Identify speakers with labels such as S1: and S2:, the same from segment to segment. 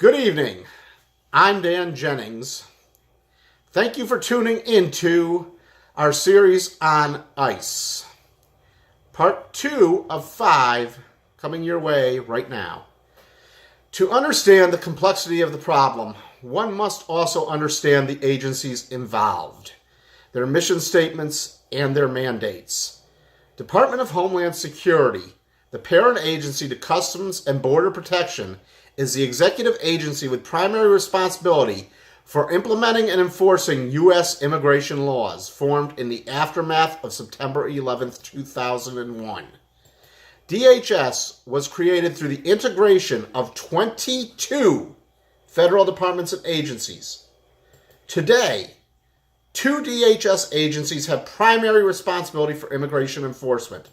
S1: Good evening. I'm Dan Jennings. Thank you for tuning into our series on ICE. Part 2 of 5 coming your way right now. To understand the complexity of the problem, one must also understand the agencies involved, their mission statements, and their mandates. Department of Homeland Security, the parent agency to Customs and Border Protection, is the executive agency with primary responsibility for implementing and enforcing U.S. immigration laws formed in the aftermath of September 11, 2001. DHS was created through the integration of 22 federal departments and agencies. Today, 2 DHS agencies have primary responsibility for immigration enforcement,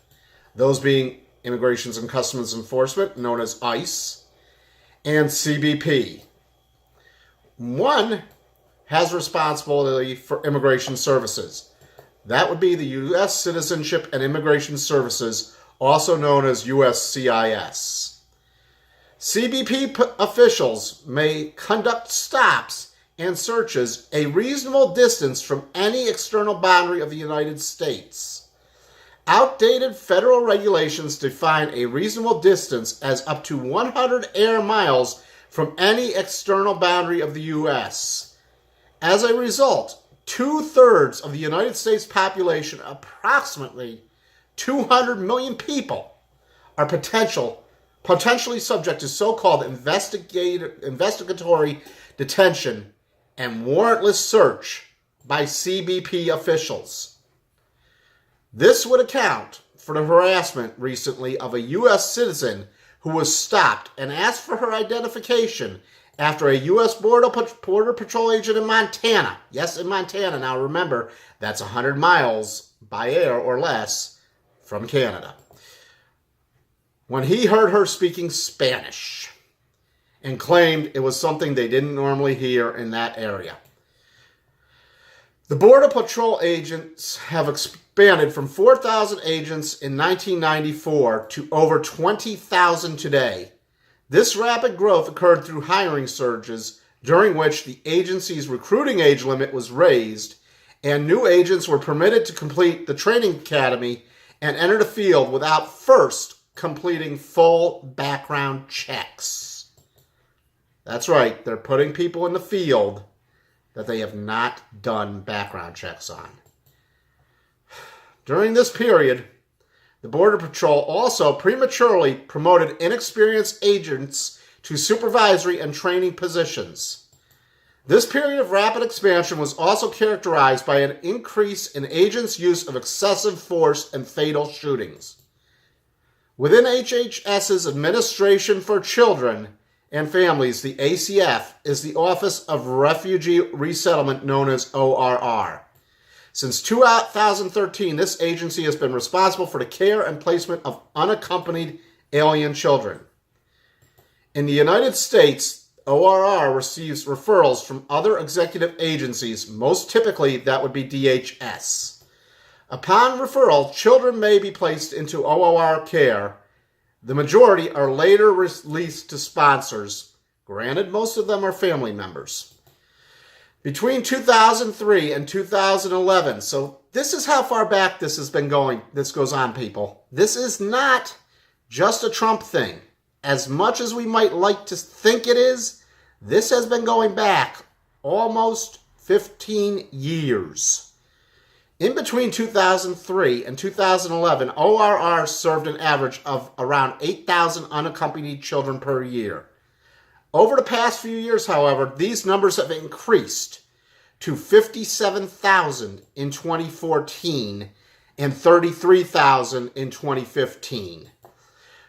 S1: those being Immigration and Customs Enforcement, known as ICE, and CBP. One has responsibility for immigration services. That would be the U.S. Citizenship and Immigration Services, also known as USCIS. CBP officials may conduct stops and searches a reasonable distance from any external boundary of the United States. Outdated federal regulations define a reasonable distance as up to 100 air miles from any external boundary of the U.S. As a result, 2/3 of the United States population, approximately 200 million people, are potentially subject to so-called investigatory detention and warrantless search by CBP officials. This would account for the harassment recently of a U.S. citizen who was stopped and asked for her identification after a U.S. Border Patrol agent in Montana, yes, in Montana, now remember, that's 100 miles by air or less from Canada, when he heard her speaking Spanish and claimed it was something they didn't normally hear in that area. The Border Patrol agents have expanded from 4,000 agents in 1994 to over 20,000 today. This rapid growth occurred through hiring surges, during which the agency's recruiting age limit was raised, and new agents were permitted to complete the training academy and enter the field without first completing full background checks. That's right, they're putting people in the field that they have not done background checks on. During this period, the Border Patrol also prematurely promoted inexperienced agents to supervisory and training positions. This period of rapid expansion was also characterized by an increase in agents' use of excessive force and fatal shootings. Within HHS's Administration for Children and Families, the ACF, is the Office of Refugee Resettlement, known as ORR. Since 2013, this agency has been responsible for the care and placement of unaccompanied alien children. In the United States, ORR receives referrals from other executive agencies, most typically that would be DHS. Upon referral, children may be placed into ORR care. The majority are later released to sponsors. Granted, most of them are family members. Between 2003 and 2011, so this is how far back this has been going. This goes on, people. This is not just a Trump thing. As much as we might like to think it is, this has been going back almost 15 years. In between 2003 and 2011, ORR served an average of around 8,000 unaccompanied children per year. Over the past few years, however, these numbers have increased to 57,000 in 2014 and 33,000 in 2015.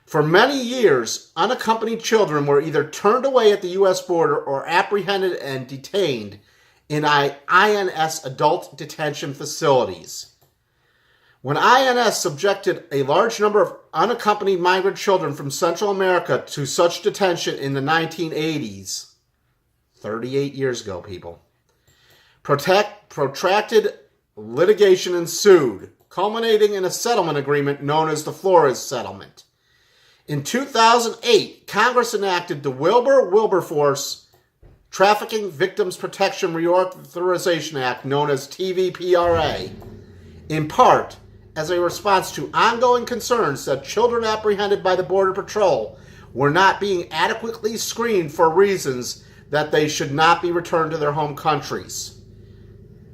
S1: For many years, unaccompanied children were either turned away at the U.S. border or apprehended and detained in INS adult detention facilities. When INS subjected a large number of unaccompanied migrant children from Central America to such detention in the 1980s, 38 years ago, people, protracted litigation ensued, culminating in a settlement agreement known as the Flores Settlement. In 2008, Congress enacted the Wilbur-Wilberforce Trafficking Victims Protection Reauthorization Act, known as TVPRA, in part as a response to ongoing concerns that children apprehended by the Border Patrol were not being adequately screened for reasons that they should not be returned to their home countries.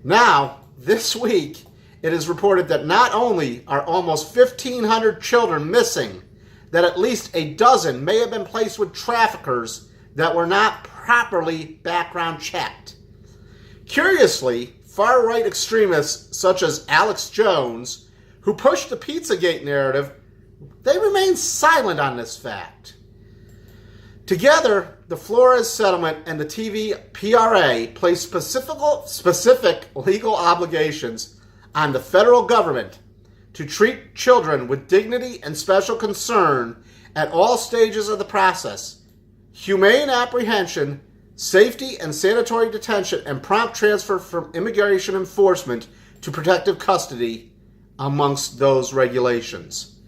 S1: Now, this week, it is reported that not only are almost 1,500 children missing, that at least a dozen may have been placed with traffickers that were not properly background checked. Curiously, far-right extremists such as Alex Jones, who pushed the Pizzagate narrative, they remain silent on this fact. Together, the Flores settlement and the TVPRA place specific legal obligations on the federal government to treat children with dignity and special concern at all stages of the process, humane apprehension, safety and sanitary detention, and prompt transfer from immigration enforcement to protective custody, amongst those regulations.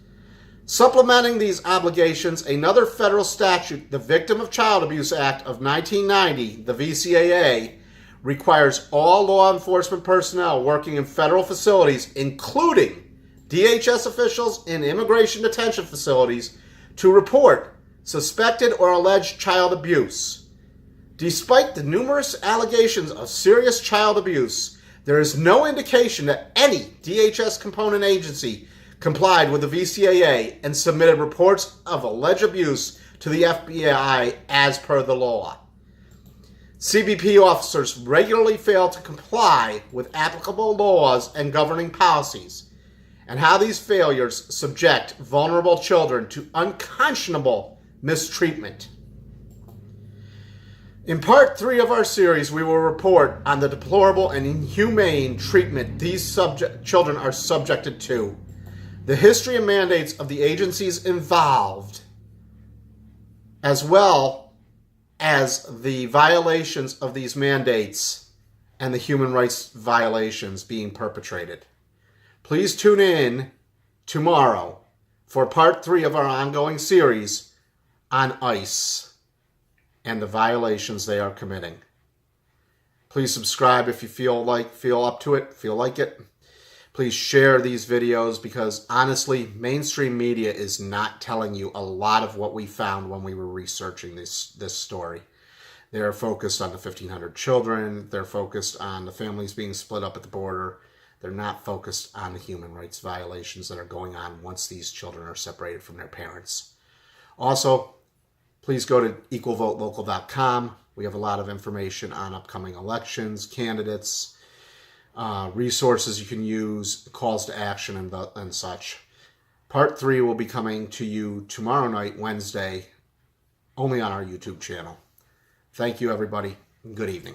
S1: Supplementing these obligations, another federal statute, the Victim of Child Abuse Act of 1990, the VCAA, requires all law enforcement personnel working in federal facilities, including DHS officials in immigration detention facilities, to report suspected or alleged child abuse. Despite the numerous allegations of serious child abuse, there is no indication that any DHS component agency complied with the VCAA and submitted reports of alleged abuse to the FBI as per the law. CBP officers regularly fail to comply with applicable laws and governing policies, and how these failures subject vulnerable children to unconscionable mistreatment. In part 3 of our series, we will report on the deplorable and inhumane treatment these children are subjected to, the history and mandates of the agencies involved, as well as the violations of these mandates and the human rights violations being perpetrated. Please tune in tomorrow for part 3 of our ongoing series on ICE and the violations they are committing. Please subscribe if you feel up to it, feel like it. Please share these videos, because honestly, mainstream media is not telling you a lot of what we found when we were researching this story. They're focused on the 1,500 children. They're focused on the families being split up at the border. They're not focused on the human rights violations that are going on once these children are separated from their parents. Also, please go to equalvotelocal.com. We have a lot of information on upcoming elections, candidates, resources you can use, calls to action, and such. Part 3 will be coming to you tomorrow night, Wednesday, only on our YouTube channel. Thank you, everybody. Good evening.